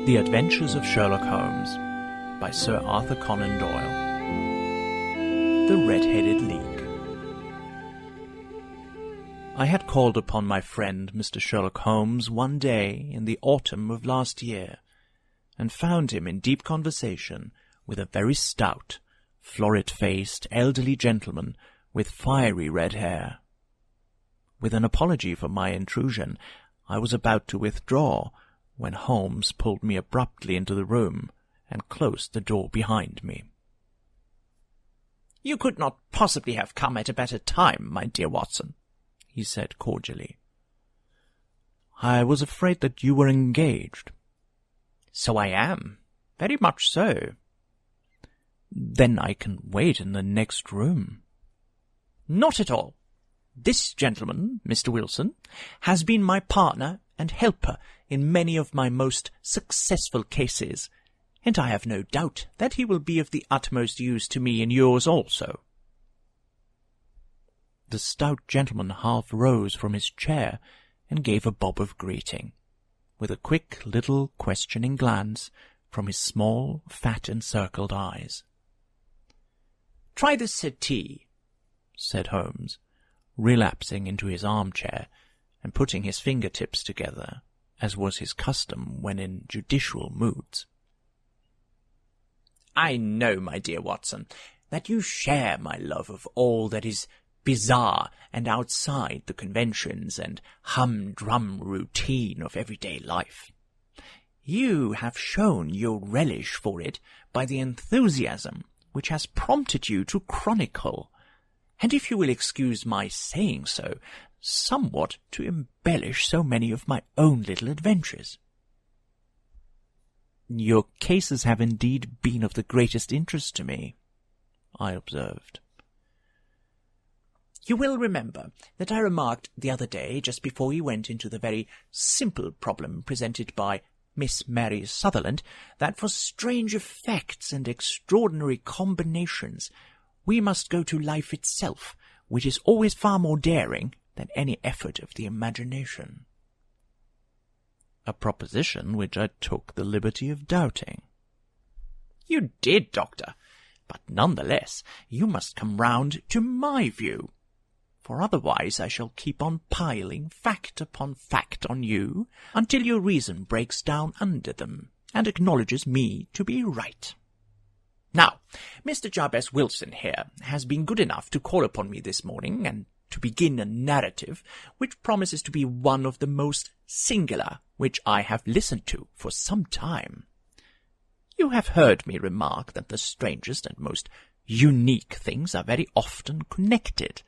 The Adventures of Sherlock Holmes by Sir Arthur Conan Doyle. The Red-Headed League. I had called upon my friend Mr. Sherlock Holmes one day in the autumn of last year, and found him in deep conversation with a very stout, florid-faced, elderly gentleman with fiery red hair. With an apology for my intrusion, I was about to withdraw, when Holmes pulled me abruptly into the room and closed the door behind me. "You could not possibly have come at a better time, my dear Watson," he said cordially. "I was afraid that you were engaged." "So I am. Very much so." "Then I can wait in the next room." "Not at all. This gentleman, Mr. Wilson, has been my partner and helper in many of my most successful cases, and I have no doubt that he will be of the utmost use to me in yours also." The stout gentleman half rose from his chair and gave a bob of greeting, with a quick little questioning glance from his small, fat, encircled eyes. "Try the settee," said Holmes, relapsing into his armchair and putting his fingertips together, as was his custom when in judicial moods. "I know, my dear Watson, that you share my love of all that is bizarre and outside the conventions and humdrum routine of everyday life. You have shown your relish for it by the enthusiasm which has prompted you to chronicle, and if you will excuse my saying so, somewhat to embellish so many of my own little adventures." "Your cases have indeed been of the greatest interest to me," I observed. "You will remember that I remarked the other day, just before you went into the very simple problem presented by Miss Mary Sutherland, that for strange effects and extraordinary combinations we must go to life itself, which is always far more daring than any effort of the imagination." A proposition which I took the liberty of doubting. "You did, Doctor, but none the less you must come round to my view, for otherwise I shall keep on piling fact upon fact on you until your reason breaks down under them and acknowledges me to be right. Now, Mr. Jabez Wilson here has been good enough to call upon me this morning and to begin a narrative which promises to be one of the most singular which I have listened to for some time. You have heard me remark that the strangest and most unique things are very often connected,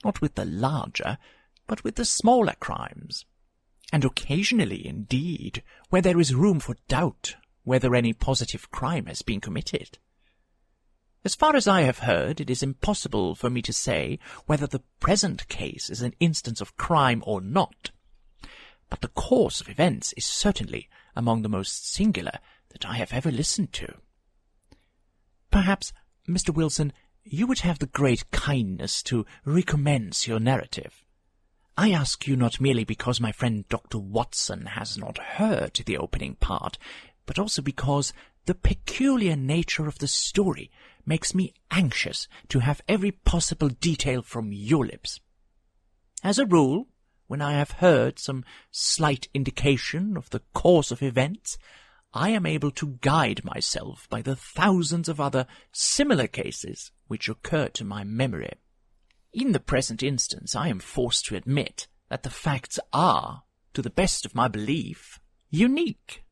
not with the larger, but with the smaller crimes, and occasionally, indeed, where there is room for doubt whether any positive crime has been committed. As far as I have heard, it is impossible for me to say whether the present case is an instance of crime or not, but the course of events is certainly among the most singular that I have ever listened to. Perhaps, Mr. Wilson, you would have the great kindness to recommence your narrative. I ask you not merely because my friend Dr. Watson has not heard the opening part, but also because the peculiar nature of the story makes me anxious to have every possible detail from your lips. As a rule, when I have heard some slight indication of the course of events, I am able to guide myself by the thousands of other similar cases which occur to my memory. In the present instance, I am forced to admit that the facts are, to the best of my belief, unique."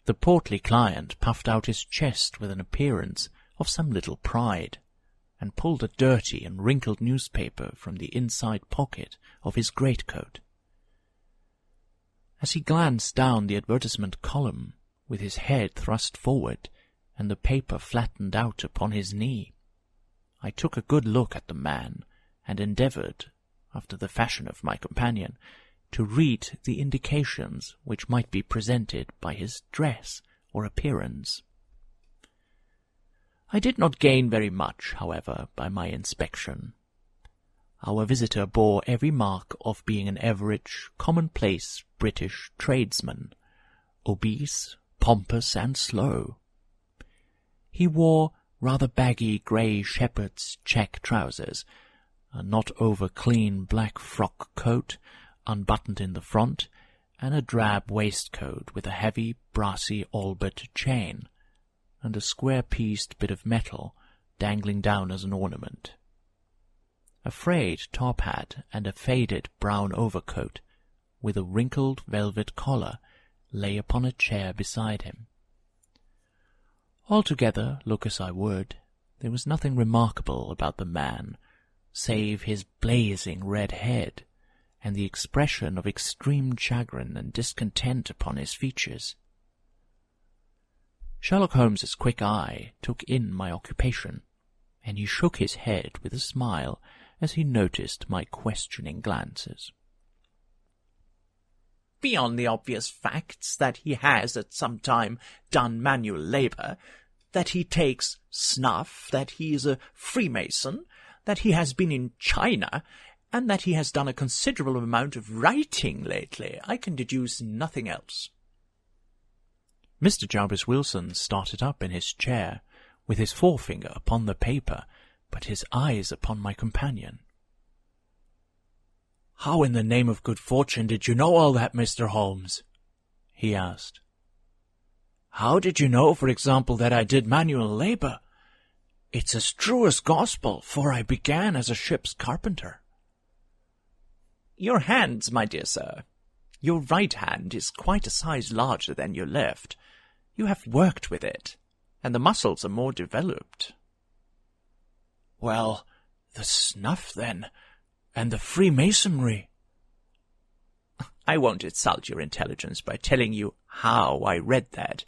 The portly client puffed out his chest with an appearance of some little pride, and pulled a dirty and wrinkled newspaper from the inside pocket of his greatcoat. As he glanced down the advertisement column, with his head thrust forward and the paper flattened out upon his knee, I took a good look at the man, and endeavoured, after the fashion of my companion, to read the indications which might be presented by his dress or appearance. I did not gain very much, however, by my inspection. Our visitor bore every mark of being an average, commonplace British tradesman, obese, pompous, and slow. He wore rather baggy grey shepherd's check trousers, a not-over-clean black frock coat, unbuttoned in the front, and a drab waistcoat with a heavy, brassy Albert chain, and a square-pieced bit of metal dangling down as an ornament. A frayed top hat and a faded brown overcoat, with a wrinkled velvet collar, lay upon a chair beside him. Altogether, look as I would, there was nothing remarkable about the man, save his blazing red head, and the expression of extreme chagrin and discontent upon his features. Sherlock Holmes's quick eye took in my occupation, and he shook his head with a smile as he noticed my questioning glances. Beyond the obvious facts that he has at some time done manual labour, that he takes snuff, that he is a Freemason, that he has been in China, and that he has done a considerable amount of writing lately, I can deduce nothing else. Mr. Jarvis Wilson started up in his chair, with his forefinger upon the paper, but his eyes upon my companion. "How in the name of good fortune did you know all that, Mr. Holmes?" he asked. "How did you know, for example, that I did manual labour? It's as true as gospel, for I began as a ship's carpenter." "Your hands, my dear sir. Your right hand is quite a size larger than your left. You have worked with it, and the muscles are more developed." "Well, the snuff, then, and the Freemasonry." "I won't insult your intelligence by telling you how I read that,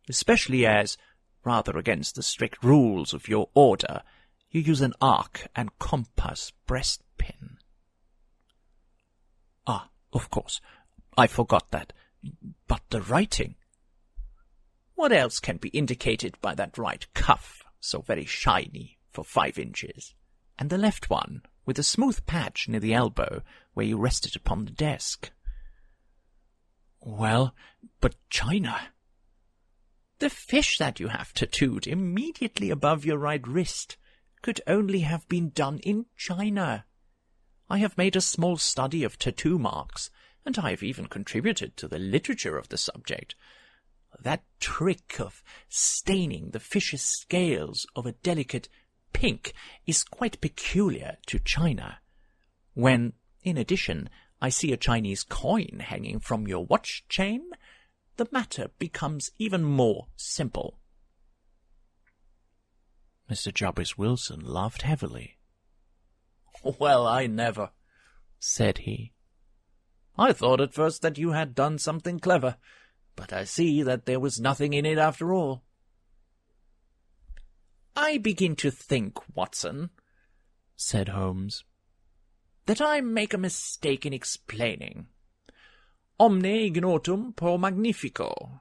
especially as, rather against the strict rules of your order, you use an arc and compass breastpin." "Ah, of course, I forgot that. But the writing?" "What else can be indicated by that right cuff, so very shiny, for 5 inches, and the left one, with a smooth patch near the elbow, where you rest it upon the desk?" "Well, but China?" "The fish that you have tattooed immediately above your right wrist could only have been done in China. I have made a small study of tattoo marks, and I have even contributed to the literature of the subject. That trick of staining the fish's scales of a delicate pink is quite peculiar to China. When, in addition, I see a Chinese coin hanging from your watch chain, the matter becomes even more simple." Mr. Jarvis Wilson laughed heavily. "Well, I never," said he. "I thought at first that you had done something clever, but I see that there was nothing in it after all." "I begin to think, Watson," said Holmes, "that I make a mistake in explaining. Omne ignotum pro magnifico,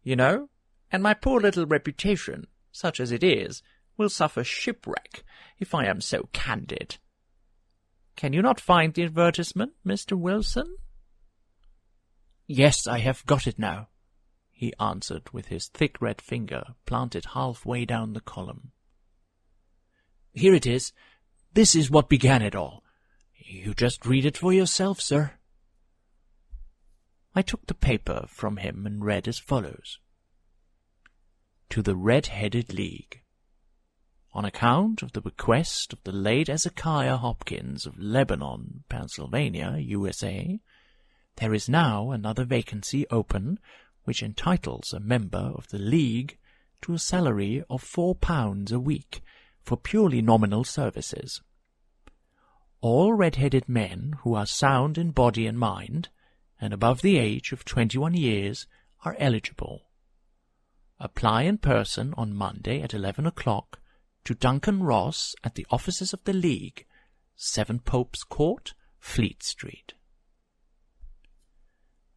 you know, and my poor little reputation, such as it is, will suffer shipwreck if I am so candid. Can you not find the advertisement, Mr. Wilson?" "Yes, I have got it now," he answered with his thick red finger planted halfway down the column. "Here it is. This is what began it all. You just read it for yourself, sir." I took the paper from him and read as follows. "To the Red-Headed League. On account of the bequest of the late Ezekiah Hopkins of Lebanon, Pennsylvania, USA, there is now another vacancy open which entitles a member of the League to a salary of £4 a week for purely nominal services. All red-headed men who are sound in body and mind, and above the age of 21 years, are eligible. Apply in person on Monday at 11 o'clock to Duncan Ross at the offices of the League, 7 Pope's Court, Fleet Street."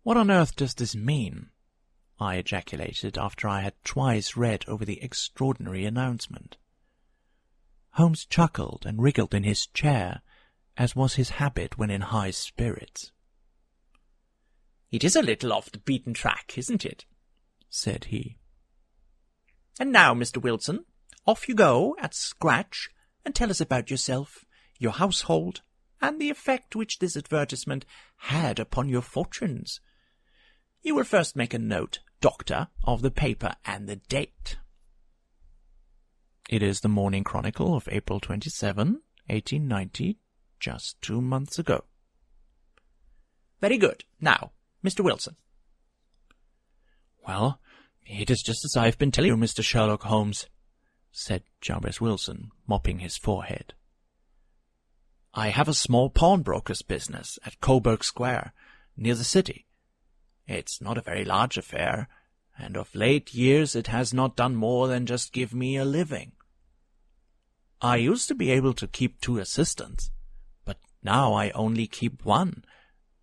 "What on earth does this mean?" I ejaculated after I had twice read over the extraordinary announcement. Holmes chuckled and wriggled in his chair, as was his habit when in high spirits. "It is a little off the beaten track, isn't it?" said he. "And now, Mr. Wilson, off you go at scratch, and tell us about yourself, your household, and the effect which this advertisement had upon your fortunes. You will first make a note, Doctor, of the paper and the date." "It is the Morning Chronicle of April 27, 1890, just 2 months ago." "Very good. Now, Mr. Wilson." "Well, it is just as I have been telling you, Mr. Sherlock Holmes," said Jabez Wilson, mopping his forehead. "I have a small pawnbroker's business at Coburg Square, near the city. It's not a very large affair, and of late years it has not done more than just give me a living. I used to be able to keep 2 assistants, but now I only keep 1,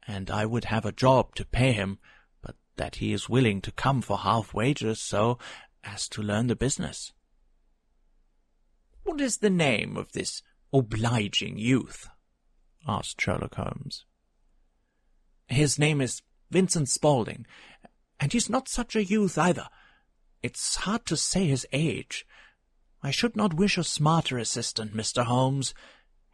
and I would have a job to pay him, but that he is willing to come for half wages so as to learn the business." "What is the name of this obliging youth?" asked Sherlock Holmes. "His name is Vincent Spaulding, and he's not such a youth either. It's hard to say his age. I should not wish a smarter assistant, Mr. Holmes,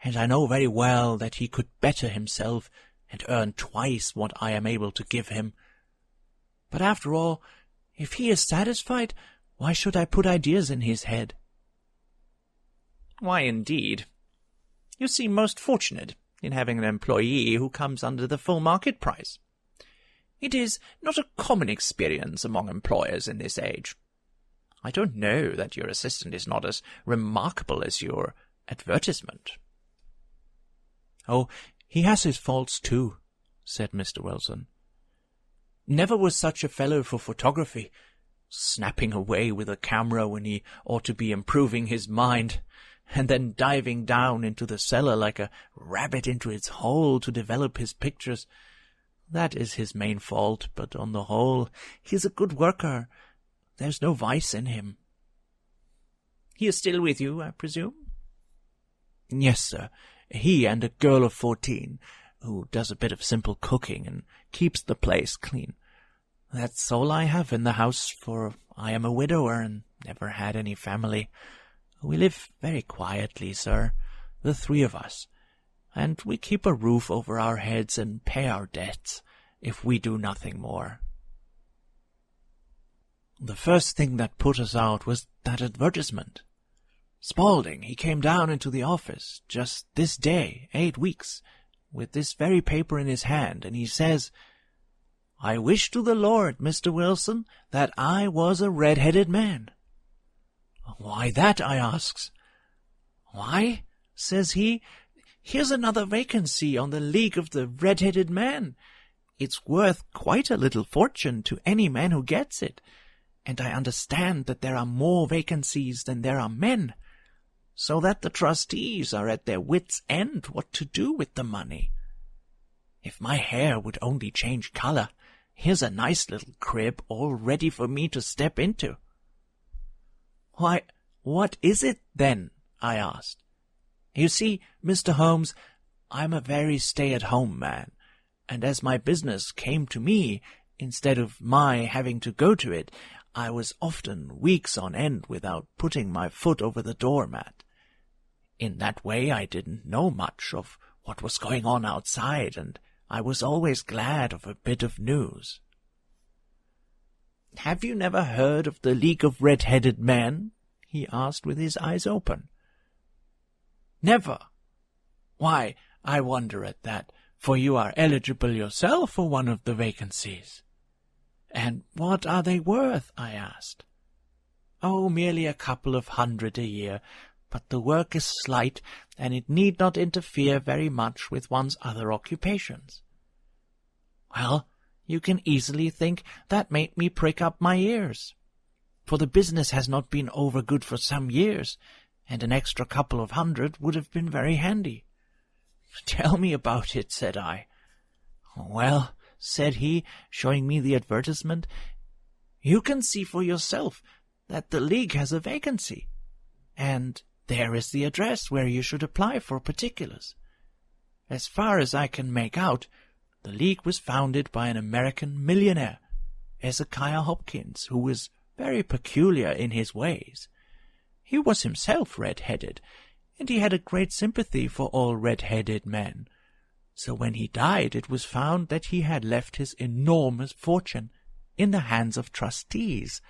and I know very well that he could better himself and earn twice what I am able to give him. But after all, if he is satisfied, why should I put ideas in his head?" "Why, indeed. You seem most fortunate in having an employee who comes under the full market price. It is not a common experience among employers in this age. I don't know that your assistant is not as remarkable as your advertisement." "Oh, he has his faults too," said Mr. Wilson. "Never was such a fellow for photography, snapping away with a camera when he ought to be improving his mind, and then diving down into the cellar like a rabbit into its hole to develop his pictures. That is his main fault, but on the whole, he is a good worker. There's no vice in him." "He is still with you, I presume?" "Yes, sir. He and a girl of 14, who does a bit of simple cooking and keeps the place clean. That's all I have in the house, for I am a widower and never had any family. We live very quietly, sir, the 3 of us, and we keep a roof over our heads and pay our debts, if we do nothing more. The first thing that put us out was that advertisement. Spaulding, he came down into the office just this day, 8 weeks, with this very paper in his hand, and he says, 'I wish to the Lord, Mr. Wilson, that I was a red-headed man.' 'Why that?' I asks. 'Why,' says he, 'here's another vacancy on the League of the Red-Headed Man. It's worth quite a little fortune to any man who gets it, and I understand that there are more vacancies than there are men, so that the trustees are at their wits' end what to do with the money. If my hair would only change color, here's a nice little crib all ready for me to step into.' 'Why, what is it, then?' I asked. 'You see, Mr. Holmes, I'm a very stay-at-home man, and as my business came to me, instead of my having to go to it, I was often weeks on end without putting my foot over the doormat. In that way I didn't know much of what was going on outside, and I was always glad of a bit of news.' 'Have you never heard of the League of Red-Headed Men?' he asked with his eyes open. 'Never. Why, I wonder at that, for you are eligible yourself for one of the vacancies.' 'And what are they worth?' I asked. 'Oh, merely a couple of hundred a year, but the work is slight, and it need not interfere very much with one's other occupations.' Well, you can easily think that made me prick up my ears, for the business has not been over good for some years, and an extra couple of hundred would have been very handy. 'Tell me about it,' said I. 'Well,' said he, showing me the advertisement, 'you can see for yourself that the League has a vacancy, and there is the address where you should apply for particulars. As far as I can make out, the League was founded by an American millionaire, Hezekiah Hopkins, who was very peculiar in his ways. He was himself red-headed, and he had a great sympathy for all red-headed men. So when he died, it was found that he had left his enormous fortune in the hands of trustees,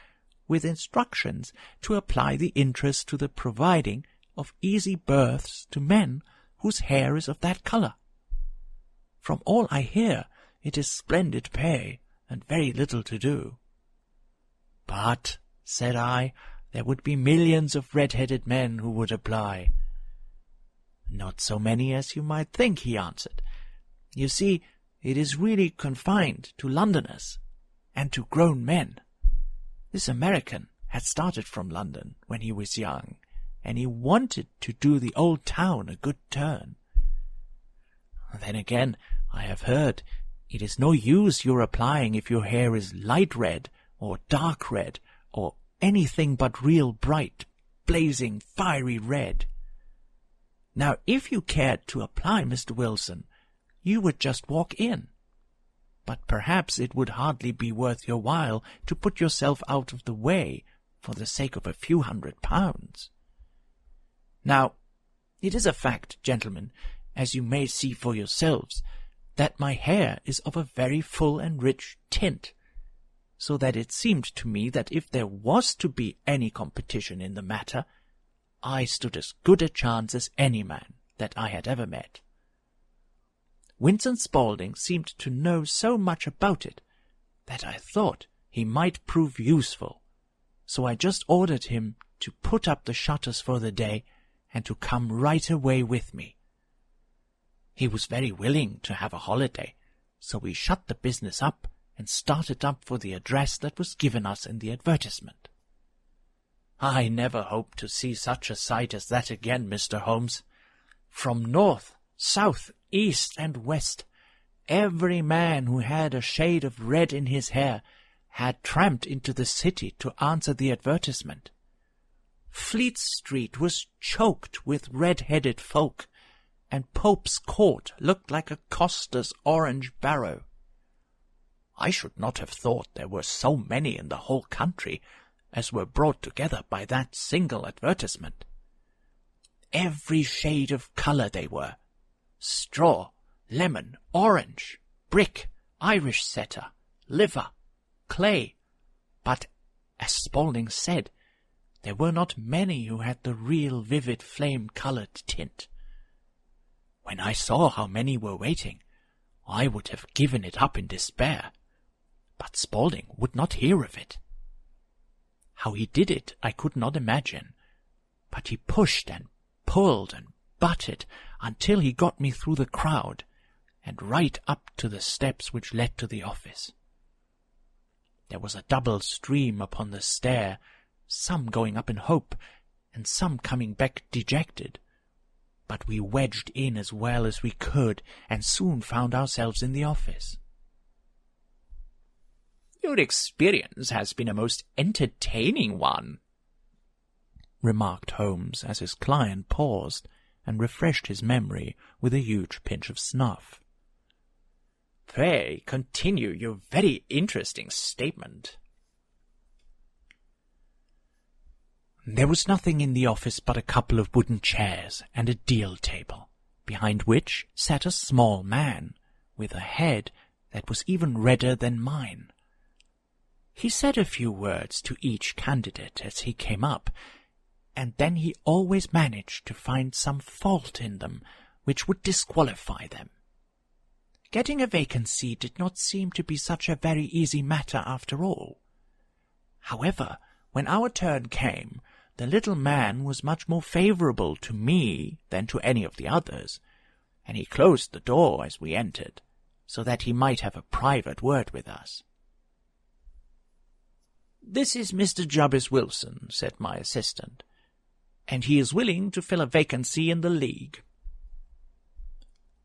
with instructions to apply the interest to the providing of easy berths to men whose hair is of that colour. From all I hear, it is splendid pay, and very little to do. But, said I, there would be millions of red-headed men who would apply. Not so many as you might think, he answered. You see, it is really confined to Londoners, and to grown men. This American had started from London when he was young, and he wanted to do the old town a good turn. Then again, I have heard, it is no use your applying if your hair is light red, or dark red, or anything but real bright, blazing, fiery red. Now, if you cared to apply, Mr. Wilson, you would just walk in. But perhaps it would hardly be worth your while to put yourself out of the way for the sake of a few £100. Now, it is a fact, gentlemen, as you may see for yourselves, that my hair is of a very full and rich tint, so that it seemed to me that if there was to be any competition in the matter, I stood as good a chance as any man that I had ever met. Winston Spaulding seemed to know so much about it that I thought he might prove useful, so I just ordered him to put up the shutters for the day and to come right away with me. He was very willing to have a holiday, so we shut the business up and started up for the address that was given us in the advertisement. I never hope to see such a sight as that again, Mr. Holmes. From north, south, east, and west, every man who had a shade of red in his hair had tramped into the city to answer the advertisement. Fleet Street was choked with red-headed folk, and Pope's Court looked like a coster's orange barrow. I should not have thought there were so many in the whole country as were brought together by that single advertisement. Every shade of colour they were: straw, lemon, orange, brick, Irish setter, liver, clay. But, as Spaulding said, there were not many who had the real vivid flame-coloured tint. When I saw how many were waiting, I would have given it up in despair, but Spaulding would not hear of it. How he did it I could not imagine, but he pushed and pulled and butted until he got me through the crowd and right up to the steps which led to the office. There was a double stream upon the stair, some going up in hope, and some coming back dejected. But we wedged in as well as we could, and soon found ourselves in the office. "Your experience has been a most entertaining one," remarked Holmes as his client paused and refreshed his memory with a huge pinch of snuff. "Pray continue your very interesting statement." There was nothing in the office but a couple of wooden chairs and a deal table, behind which sat a small man, with a head that was even redder than mine. He said a few words to each candidate as he came up, and then he always managed to find some fault in them which would disqualify them. Getting a vacancy did not seem to be such a very easy matter after all. However, when our turn came, the little man was much more favourable to me than to any of the others, and he closed the door as we entered, so that he might have a private word with us. "This is Mr. Jabez Wilson," said my assistant, "and he is willing to fill a vacancy in the League."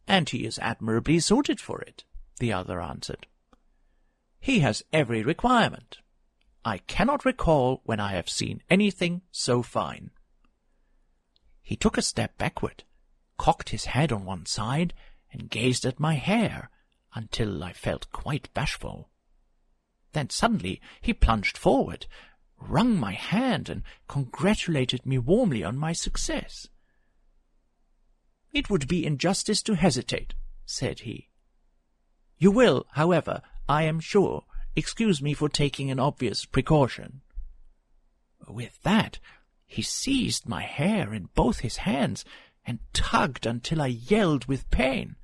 "And he is admirably suited for it," the other answered. "He has every requirement. I cannot recall when I have seen anything so fine." He took a step backward, cocked his head on one side, and gazed at my hair until I felt quite bashful. Then suddenly he plunged forward, wrung my hand, and congratulated me warmly on my success. "It would be injustice to hesitate," said he. "You will, however, I am sure, excuse me for taking an obvious precaution." With that, he seized my hair in both his hands and tugged until I yelled with pain.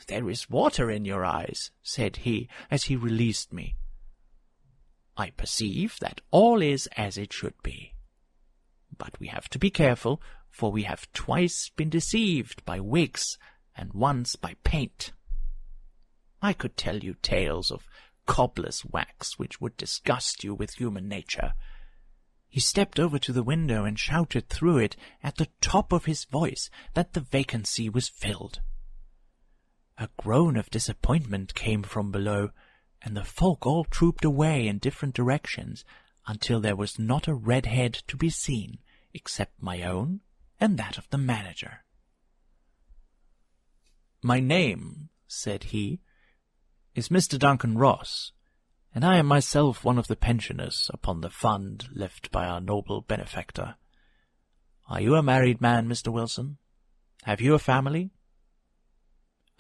"There is water in your eyes," said he, as he released me. "I perceive that all is as it should be. But we have to be careful, for we have twice been deceived by wigs and once by paint. I could tell you tales of cobbler's wax which would disgust you with human nature." He stepped over to the window and shouted through it at the top of his voice that the vacancy was filled. A groan of disappointment came from below, and the folk all trooped away in different directions until there was not a red head to be seen except my own and that of the manager. "My name," said he, "is Mr. Duncan Ross, and I am myself one of the pensioners upon the fund left by our noble benefactor. Are you a married man, Mr. Wilson? Have you a family?"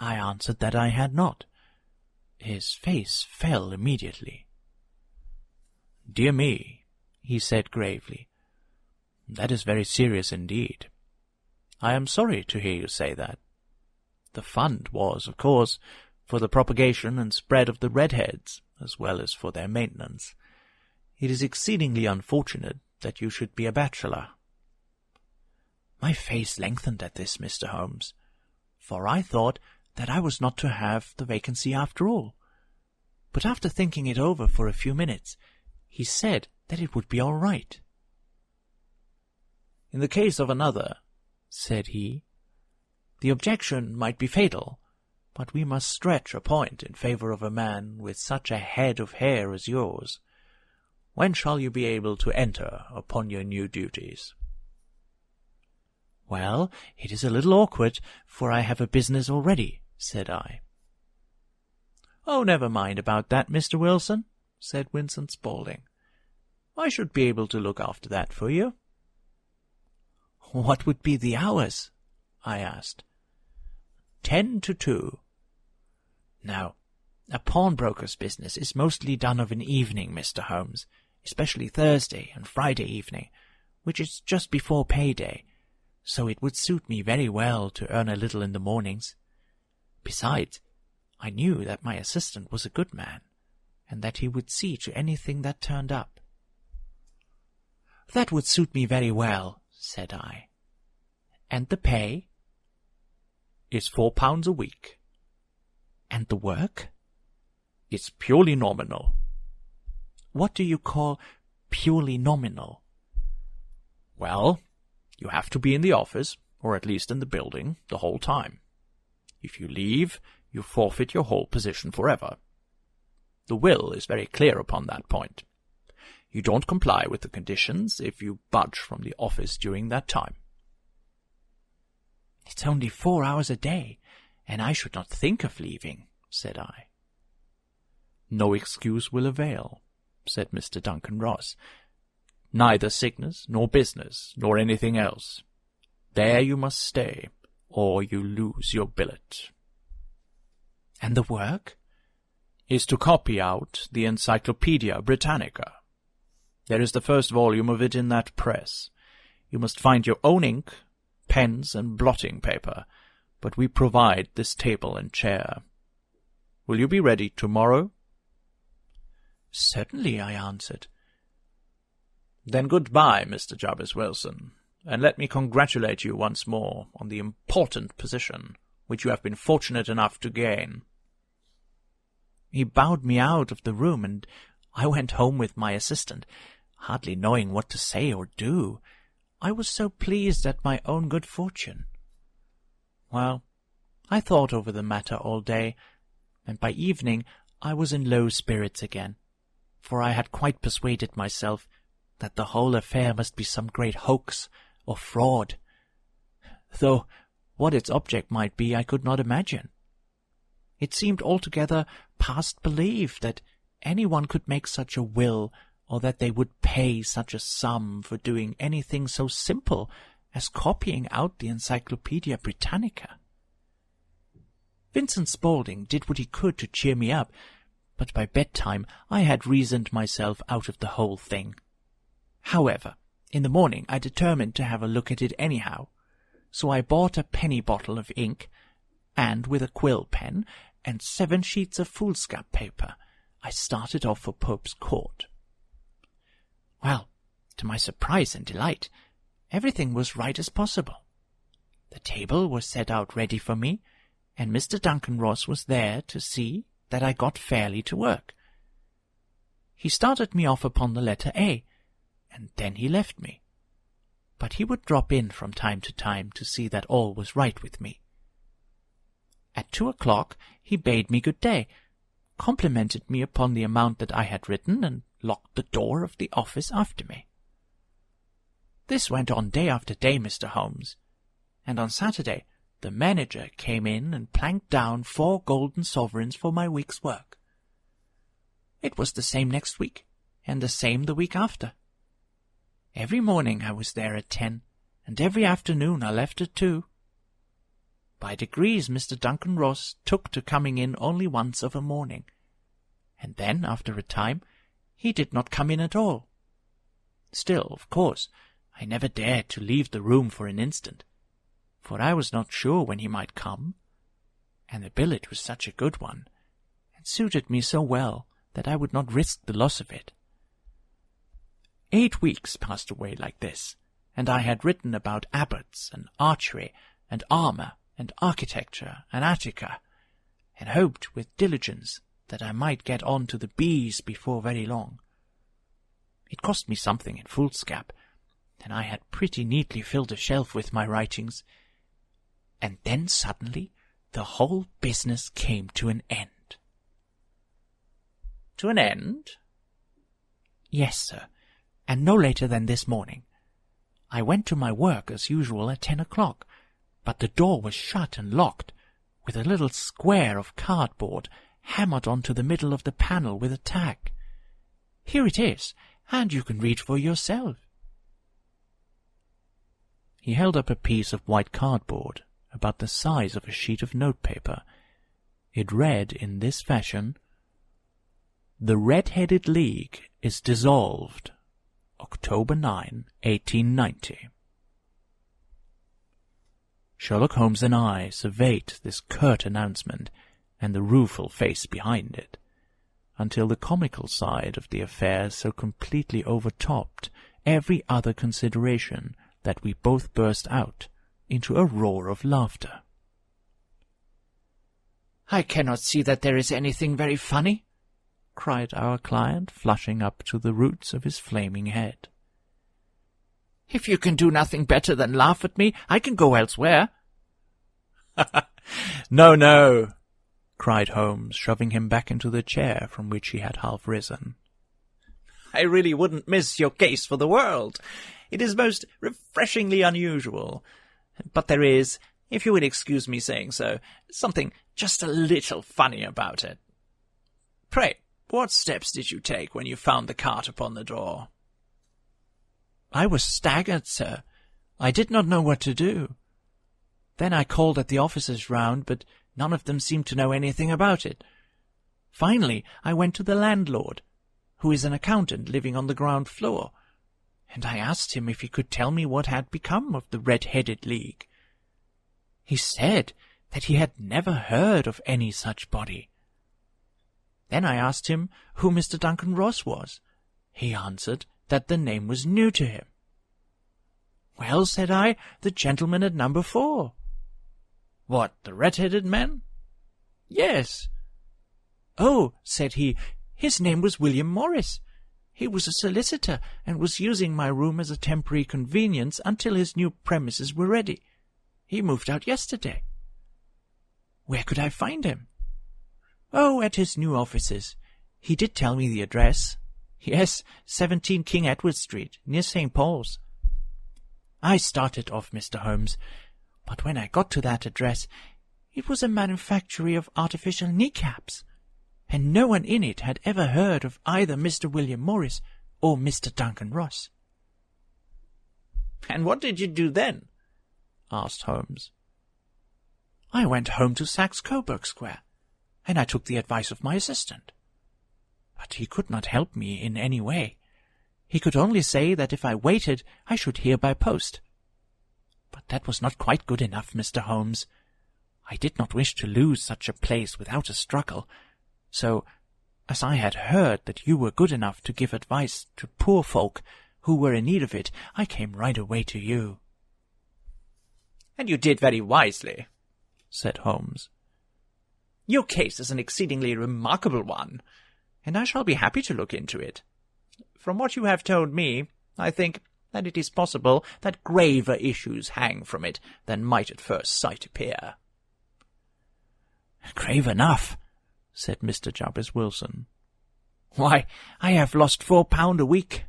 I answered that I had not. His face fell immediately. "Dear me," he said gravely, "that is very serious indeed. I am sorry to hear you say that. The fund was, of course, for the propagation and spread of the redheads, as well as for their maintenance. It is exceedingly unfortunate that you should be a bachelor." My face lengthened at this, Mr. Holmes, for I thought that I was not to have the vacancy after all. But after thinking it over for a few minutes, he said that it would be all right. "In the case of another," said he, "the objection might be fatal, but we must stretch a point in favor of a man with such a head of hair as yours. When shall you be able to enter upon your new duties?" "Well, it is a little awkward, for I have a business already," said I. "Oh, never mind about that, Mr. Wilson," said Vincent Spaulding. "I should be able to look after that for you." "What would be the hours?" I asked. 10 to 2. Now, a pawnbroker's business is mostly done of an evening, Mr. Holmes, especially Thursday and Friday evening, which is just before payday, so it would suit me very well to earn a little in the mornings. Besides, I knew that my assistant was a good man, and that he would see to anything that turned up. "That would suit me very well," said I. "And the pay?" "Is £4 a week." "And the work?" "It's purely nominal." "What do you call purely nominal?" "Well, you have to be in the office, or at least in the building, the whole time. If you leave, you forfeit your whole position forever. The will is very clear upon that point. You don't comply with the conditions if you budge from the office during that time." "It's only 4 hours a day, and I should not think of leaving," said I. "No excuse will avail," said Mr. Duncan Ross. "Neither sickness, nor business, nor anything else. There you must stay, or you lose your billet." "And the work?" "Is to copy out the Encyclopaedia Britannica. There is the first volume of it in that press. You must find your own ink, pens, and blotting paper, but we provide this table and chair. Will you be ready tomorrow?" "Certainly," I answered. "Then goodbye, Mr. Jarvis Wilson, and let me congratulate you once more on the important position which you have been fortunate enough to gain." He bowed me out of the room, and I went home with my assistant, hardly knowing what to say or do. I was so pleased at my own good fortune. Well, I thought over the matter all day, and by evening I was in low spirits again, for I had quite persuaded myself that the whole affair must be some great hoax or fraud, though what its object might be I could not imagine. It seemed altogether past belief that anyone could make such a will, or that they would pay such a sum for doing anything so simple as copying out the Encyclopaedia Britannica. Vincent Spaulding did what he could to cheer me up, but by bedtime I had reasoned myself out of the whole thing. However, in the morning I determined to have a look at it anyhow, so I bought a penny bottle of ink, and with a quill pen and 7 sheets of foolscap paper, I started off for Pope's Court. Well, to my surprise and delight, everything was right as possible. The table was set out ready for me, and Mr. Duncan Ross was there to see that I got fairly to work. He started me off upon the letter A, and then he left me. But he would drop in from time to see that all was right with me. At 2 o'clock he bade me good day, complimented me upon the amount that I had written, and locked the door of the office after me. This went on day after day, Mr. Holmes, and on Saturday the manager came in and planked down 4 golden sovereigns for my week's work. It was the same next week, and the same the week after. Every morning I was there at 10, and every afternoon I left at 2. By degrees Mr. Duncan Ross took to coming in only once of a morning, and then, after a time, he did not come in at all. Still, of course, I never dared to leave the room for an instant, for I was not sure when he might come, and the billet was such a good one, and suited me so well that I would not risk the loss of it. 8 weeks passed away like this, and I had written about abbots, and archery, and armour, and architecture, and Attica, and hoped with diligence that I might get on to the bees before very long. It cost me something in foolscap, and I had pretty neatly filled a shelf with my writings, and then suddenly the whole business came to an end. To an end? Yes, sir, and no later than this morning. I went to my work as usual at 10 o'clock, but the door was shut and locked, with a little square of cardboard hammered onto the middle of the panel with a tack. Here it is, and you can read for yourself. He held up a piece of white cardboard, about the size of a sheet of notepaper. It read in this fashion: "The Red-Headed League is dissolved. October 9, 1890. Sherlock Holmes and I surveyed this curt announcement and the rueful face behind it, until the comical side of the affair so completely overtopped every other consideration that we both burst out into a roar of laughter. "I cannot see that there is anything very funny," cried our client, flushing up to the roots of his flaming head. "If you can do nothing better than laugh at me, I can go elsewhere." "No, no," cried Holmes, shoving him back into the chair from which he had half risen. "I really wouldn't miss your case for the world. It is most refreshingly unusual. But there is, if you would excuse me saying so, something just a little funny about it. Pray, what steps did you take when you found the cart upon the door?" "I was staggered, sir. I did not know what to do. Then I called at the officers round, but none of them seemed to know anything about it. Finally, I went to the landlord, who is an accountant living on the ground floor, and I asked him if he could tell me what had become of the Red-Headed League. He said that he had never heard of any such body. Then I asked him who Mr. Duncan Ross was. He answered that the name was new to him. "Well," said I, "the gentleman at number 4. "What, the red-headed man?" "Yes." "Oh," said he, "his name was William Morris. He was a solicitor, and was using my room as a temporary convenience until his new premises were ready. He moved out yesterday." "Where could I find him?" "Oh, at his new offices. He did tell me the address. Yes, 17 King Edward Street, near St. Paul's." I started off, Mr. Holmes, but when I got to that address, it was a manufactory of artificial kneecaps, and no one in it had ever heard of either Mr. William Morris or Mr. Duncan Ross. "And what did you do then?" asked Holmes. "I went home to Saxe Coburg Square, and I took the advice of my assistant. But he could not help me in any way. He could only say that if I waited, I should hear by post. But that was not quite good enough, Mr. Holmes. I did not wish to lose such a place without a struggle, so, as I had heard that you were good enough to give advice to poor folk who were in need of it, I came right away to you." "And you did very wisely," said Holmes. "Your case is an exceedingly remarkable one, and I shall be happy to look into it. From what you have told me, I think that it is possible that graver issues hang from it than might at first sight appear." "Grave enough," said Mr. Jabez Wilson. "Why, I have lost £4 a week."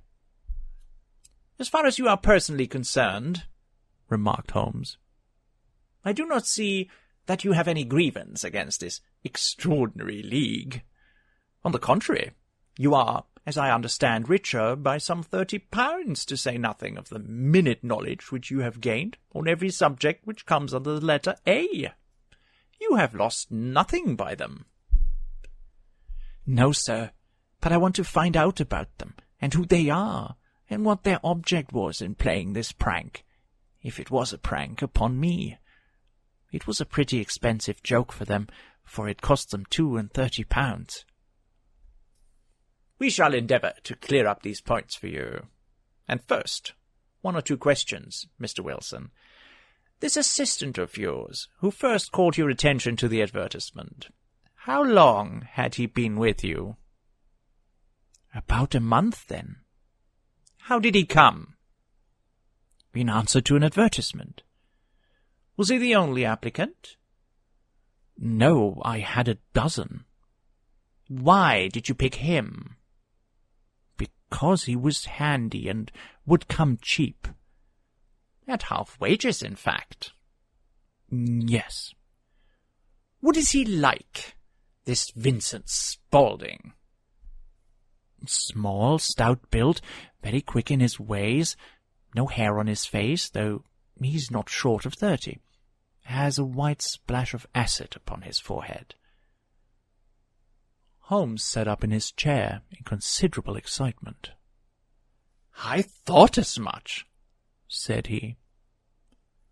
"As far as you are personally concerned," remarked Holmes, "I do not see that you have any grievance against this extraordinary league. On the contrary, you are, as I understand, richer by some £30, to say nothing of the minute knowledge which you have gained on every subject which comes under the letter A. You have lost nothing by them." "No, sir, but I want to find out about them, and who they are, and what their object was in playing this prank, if it was a prank, upon me. It was a pretty expensive joke for them, for it cost them £32. "We shall endeavour to clear up these points for you. And first, 1 or 2 questions, Mr. Wilson. This assistant of yours, who first called your attention to the advertisement, how long had he been with you?" "About a month, then." "How did he come?" "In answer to an advertisement." "Was he the only applicant?" "No, I had a dozen." "Why did you pick him?" "Because he was handy and would come cheap." "At half wages, in fact?" "Yes." "What is he like, this Vincent Spaulding?" "Small, stout-built, very quick in his ways, no hair on his face, though he's not short of 30. Has a white splash of acid upon his forehead." Holmes sat up in his chair in considerable excitement. "I thought as much," said he.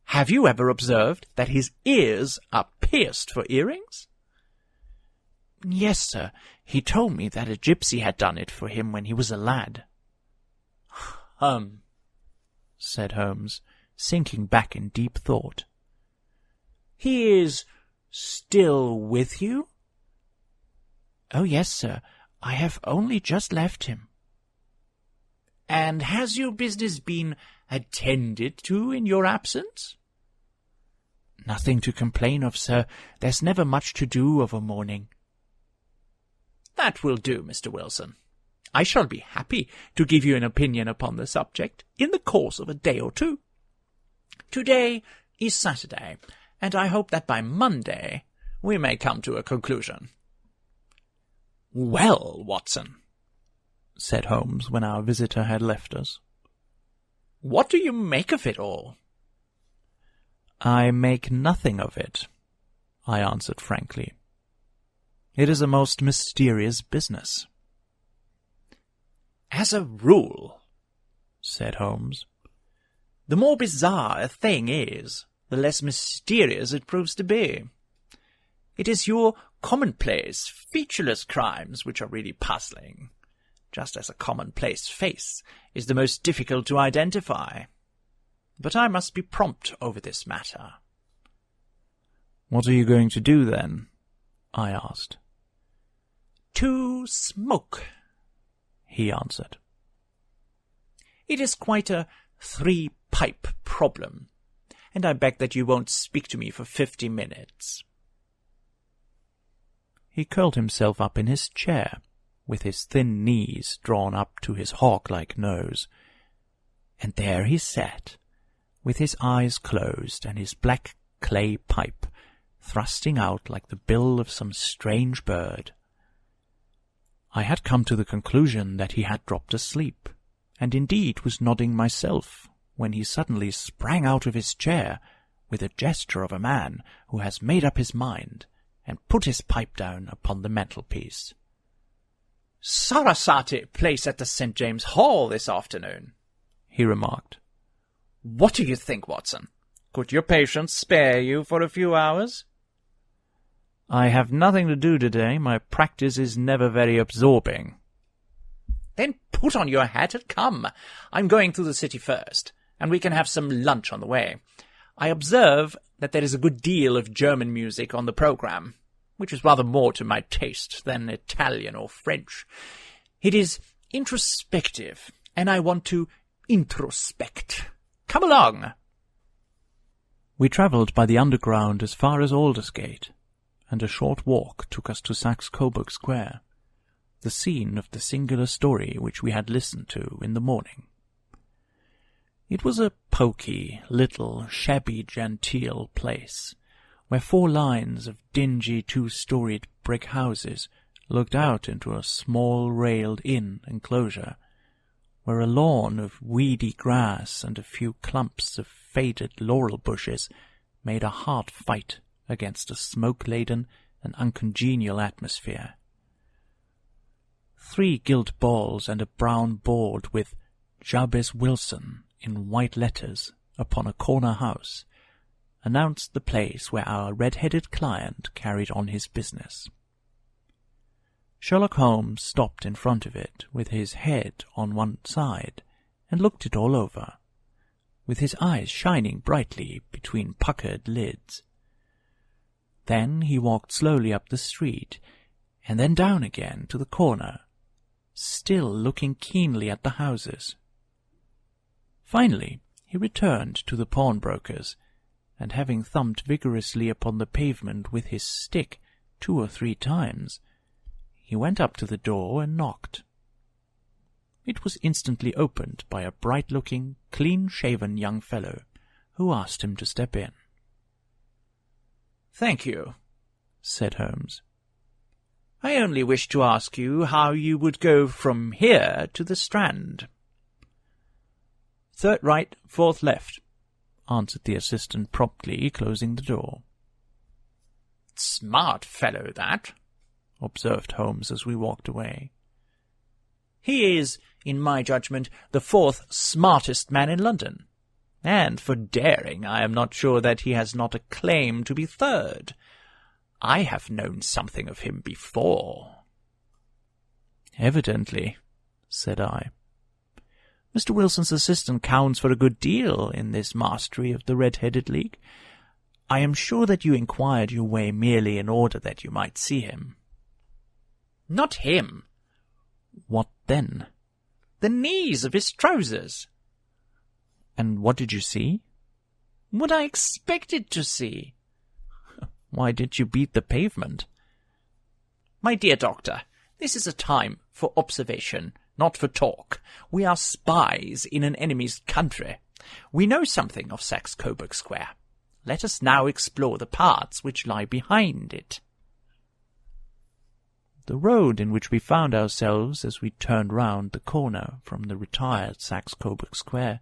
"Have you ever observed that his ears are pierced for earrings?" "Yes, sir. He told me that a gypsy had done it for him when he was a lad." Said Holmes, sinking back in deep thought. "He is still with you?" "Oh, yes, sir. I have only just left him." "And has your business been attended to in your absence?" "Nothing to complain of, sir. There's never much to do of a morning." "That will do, Mr. Wilson. I shall be happy to give you an opinion upon the subject in the course of a day or 2. Today is Saturday, and I hope that by Monday we may come to a conclusion." "Well, Watson," said Holmes when our visitor had left us, "what do you make of it all?" "I make nothing of it," I answered frankly. "It is a most mysterious business." "As a rule," said Holmes, "the more bizarre a thing is, the less mysterious it proves to be. It is your commonplace, featureless crimes which are really puzzling, just as a commonplace face is the most difficult to identify. But I must be prompt over this matter." "What are you going to do, then?" I asked. "To smoke," he answered. "It is quite a 3-pipe problem, and I beg that you won't speak to me for 50 minutes. He curled himself up in his chair, with his thin knees drawn up to his hawk-like nose, and there he sat, with his eyes closed and his black clay pipe thrusting out like the bill of some strange bird, I had come to the conclusion that he had dropped asleep, and indeed was nodding myself, when he suddenly sprang out of his chair with a gesture of a man who has made up his mind, and put his pipe down upon the mantelpiece. "Sarasate place at the St. James Hall this afternoon," he remarked. "What do you think, Watson? Could your patients spare you for a few hours?" "I have nothing to do today. My practice is never very absorbing." "Then put on your hat and come. I'm going through the city first, and we can have some lunch on the way. I observe that there is a good deal of German music on the programme, which is rather more to my taste than Italian or French. It is introspective, and I want to introspect. Come along." We travelled by the Underground as far as Aldersgate, and a short walk took us to Saxe-Coburg Square, the scene of the singular story which we had listened to in the morning. It was a poky, little, shabby-genteel place, where 4 lines of dingy 2-storied brick houses looked out into a small railed inn enclosure, where a lawn of weedy grass and a few clumps of faded laurel bushes made a hard fight against a smoke-laden and uncongenial atmosphere. 3 gilt balls and a brown board with Jabez Wilson in white letters upon a corner house announced the place where our red-headed client carried on his business. Sherlock Holmes stopped in front of it with his head on one side and looked it all over, with his eyes shining brightly between puckered lids. Then he walked slowly up the street, and then down again to the corner, still looking keenly at the houses. Finally he returned to the pawnbroker's, and having thumped vigorously upon the pavement with his stick 2 or 3 times, he went up to the door and knocked. It was instantly opened by a bright-looking, clean-shaven young fellow, who asked him to step in. "Thank you," said Holmes. "I only wished to ask you how you would go from here to the Strand." "3rd right, 4th left," answered the assistant promptly, closing the door. "Smart fellow, that," observed Holmes as we walked away. "He is, in my judgment, the 4th smartest man in London, and for daring I am not sure that he has not a claim to be 3rd. I have known something of him before." "Evidently," said I. "Mr. Wilson's assistant counts for a good deal in this mastery of the Red-Headed League. I am sure that you inquired your way merely in order that you might see him." "Not him." "What then?" "The knees of his trousers." "And what did you see?" "What I expected to see." "Why did you beat the pavement?" "My dear doctor, this is a time for observation, not for talk. We are spies in an enemy's country. We know something of Saxe-Coburg Square. Let us now explore the parts which lie behind it." The road in which we found ourselves as we turned round the corner from the retired Saxe-Coburg Square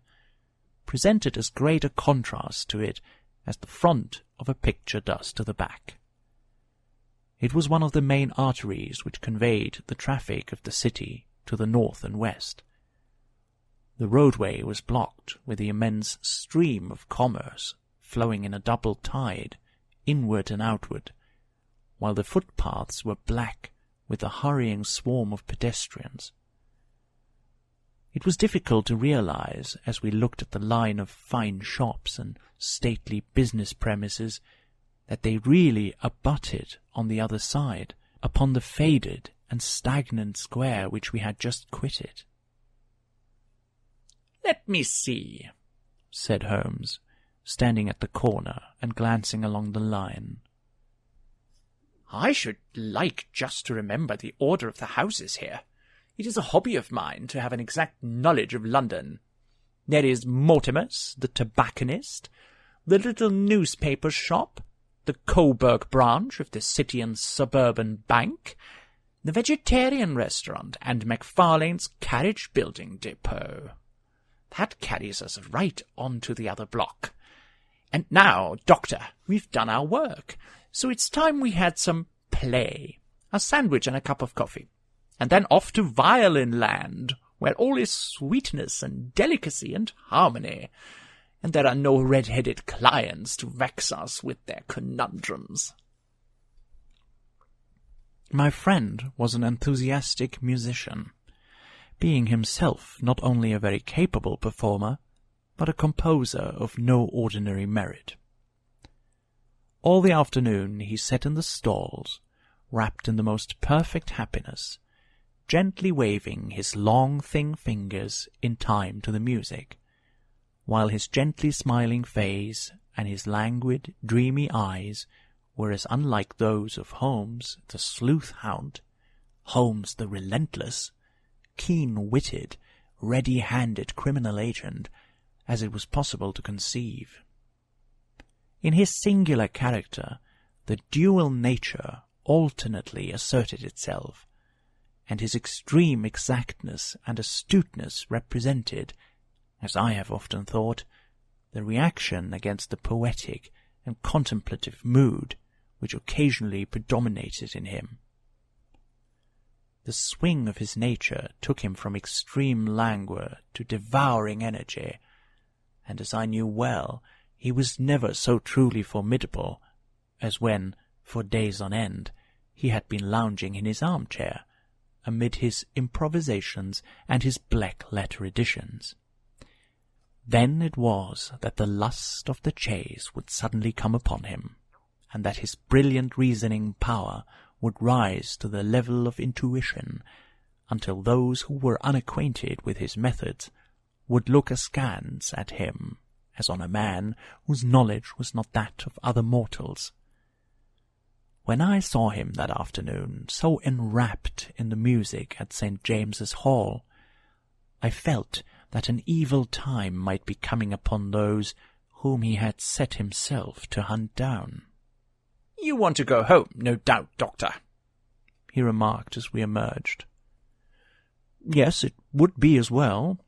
presented as great a contrast to it as the front of a picture does to the back. It was one of the main arteries which conveyed the traffic of the city to the north and west. The roadway was blocked with the immense stream of commerce flowing in a double tide, inward and outward, while the footpaths were black with the hurrying swarm of pedestrians. It was difficult to realize, as we looked at the line of fine shops and stately business premises, that they really abutted on the other side, upon the faded and stagnant square which we had just quitted. "Let me see," said Holmes, standing at the corner and glancing along the line. "I should like just to remember the order of the houses here. It is a hobby of mine to have an exact knowledge of London. There is Mortimer's, the tobacconist, the little newspaper shop, the Coburg branch of the City and Suburban Bank, the vegetarian restaurant, and McFarlane's carriage building depot. That carries us right on to the other block. And now, Doctor, we've done our work, so it's time we had some play, a sandwich and a cup of coffee, and then off to Violin Land, where all is sweetness and delicacy and harmony, and there are no red-headed clients to vex us with their conundrums. My friend was an enthusiastic musician, being himself not only a very capable performer, but a composer of no ordinary merit. All the afternoon he sat in the stalls, wrapped in the most perfect happiness, gently waving his long thin fingers in time to the music, while his gently smiling face and his languid, dreamy eyes were as unlike those of Holmes the sleuth-hound, Holmes the relentless, keen-witted, ready-handed criminal agent, as it was possible to conceive. In his singular character, the dual nature alternately asserted itself, and his extreme exactness and astuteness represented, as I have often thought, the reaction against the poetic and contemplative mood which occasionally predominated in him. The swing of his nature took him from extreme languor to devouring energy, and as I knew well, he was never so truly formidable as when, for days on end, he had been lounging in his armchair, amid his improvisations and his black-letter editions. Then it was that the lust of the chase would suddenly come upon him, and that his brilliant reasoning power would rise to the level of intuition, until those who were unacquainted with his methods would look askance at him as on a man whose knowledge was not that of other mortals. When I saw him that afternoon so enwrapped in the music at St. James's Hall, I felt that an evil time might be coming upon those whom he had set himself to hunt down. "You want to go home, no doubt, Doctor," he remarked as we emerged. "Yes, it would be as well."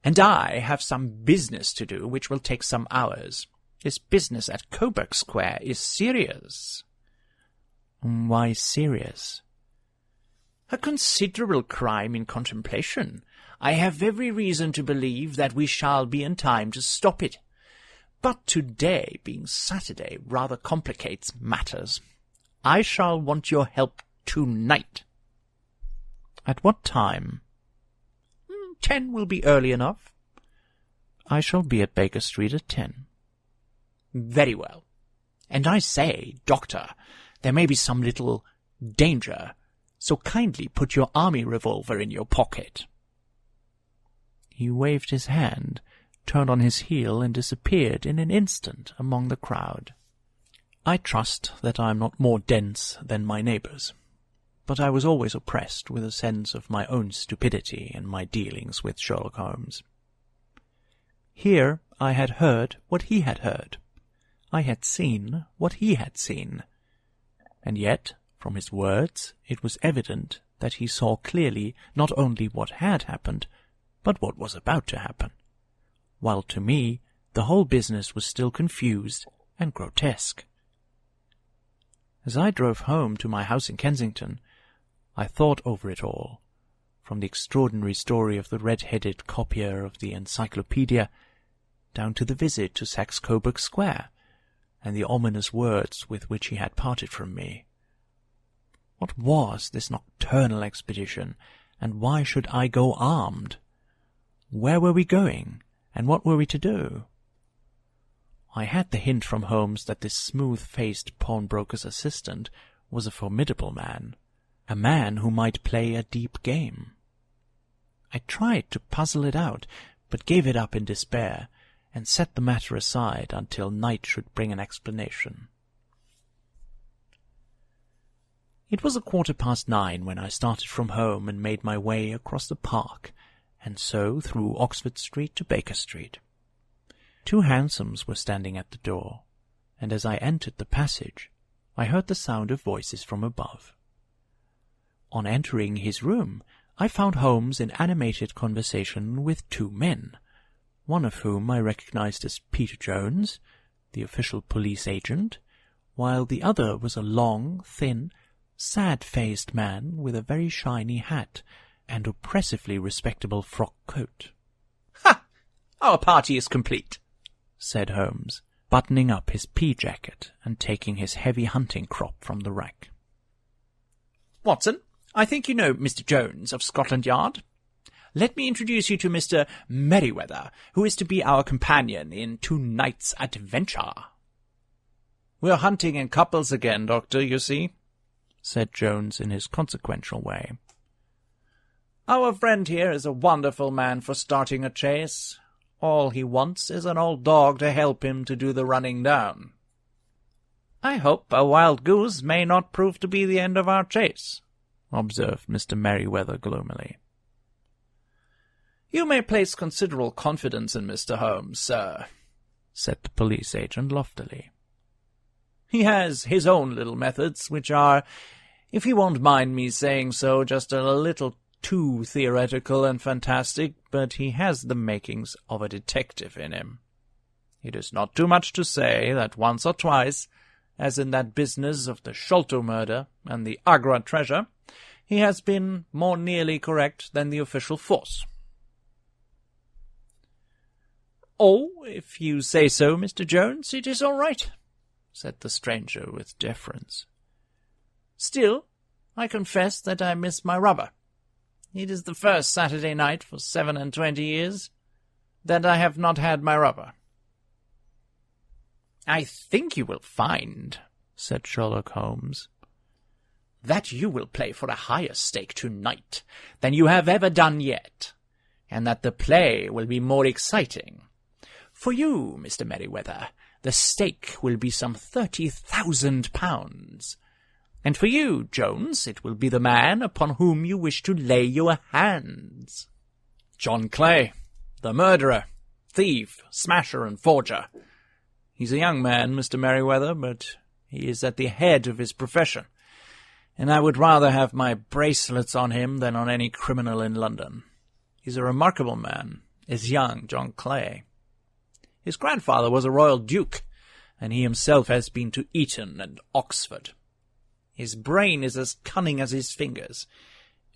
"And I have some business to do which will take some hours. This business at Coburg Square is serious." "Why serious?" "A considerable crime in contemplation. I have every reason to believe that we shall be in time to stop it. But today, being Saturday, rather complicates matters. I shall want your help tonight." "At what time?" 10 will be early enough." "I shall be at Baker Street at 10. "Very well. And I say, Doctor, there may be some little danger, so kindly put your army revolver in your pocket." He waved his hand, turned on his heel, and disappeared in an instant among the crowd. I trust that I am not more dense than my neighbours, but I was always oppressed with a sense of my own stupidity in my dealings with Sherlock Holmes. Here I had heard what he had heard. I had seen what he had seen. And yet, from his words, it was evident that he saw clearly not only what had happened, but what was about to happen, while to me the whole business was still confused and grotesque. As I drove home to my house in Kensington, I thought over it all, from the extraordinary story of the red-headed copier of the encyclopedia, down to the visit to Saxe Coburg Square, and the ominous words with which he had parted from me. What was this nocturnal expedition, and why should I go armed? Where were we going, and what were we to do? I had the hint from Holmes that this smooth-faced pawnbroker's assistant was a formidable man, a man who might play a deep game. I tried to puzzle it out, but gave it up in despair, and set the matter aside until night should bring an explanation. It was 9:15 when I started from home and made my way across the park, and so through Oxford Street to Baker Street. 2 hansoms were standing at the door, and as I entered the passage, I heard the sound of voices from above. On entering his room, I found Holmes in animated conversation with two men, one of whom I recognized as Peter Jones, the official police agent, while the other was a long, thin, sad-faced man with a very shiny hat and oppressively respectable frock coat. "Ha! Our party is complete," said Holmes, buttoning up his pea-jacket and taking his heavy hunting crop from the rack. "Watson, I think you know Mr. Jones of Scotland Yard. Let me introduce you to Mr. Merryweather, who is to be our companion in tonight's adventure." "We're hunting in couples again, Doctor, you see," said Jones in his consequential way. "Our friend here is a wonderful man for starting a chase. All he wants is an old dog to help him to do the running down." "I hope a wild goose may not prove to be the end of our chase," observed Mr. Merryweather gloomily. "You may place considerable confidence in Mr. Holmes, sir," said the police agent loftily. "He has his own little methods, which are, if you won't mind me saying so, just a little too theoretical and fantastic, but he has the makings of a detective in him. It is not too much to say that once or twice, as in that business of the Sholto murder and the Agra treasure, he has been more nearly correct than the official force." "Oh, if you say so, Mr. Jones, it is all right," said the stranger with deference. "Still, I confess that I miss my rubber. It is the first Saturday night for 27 years that I have not had my rubber." "I think you will find," said Sherlock Holmes, "that you will play for a higher stake tonight than you have ever done yet, and that the play will be more exciting. For you, Mr. Merryweather, the stake will be some £30,000, and for you, Jones, it will be the man upon whom you wish to lay your hands." "John Clay, the murderer, thief, smasher, and forger. He's a young man, Mr. Merryweather, but he is at the head of his profession, and I would rather have my bracelets on him than on any criminal in London. He's a remarkable man, is young John Clay. His grandfather was a royal duke, and he himself has been to Eton and Oxford. His brain is as cunning as his fingers,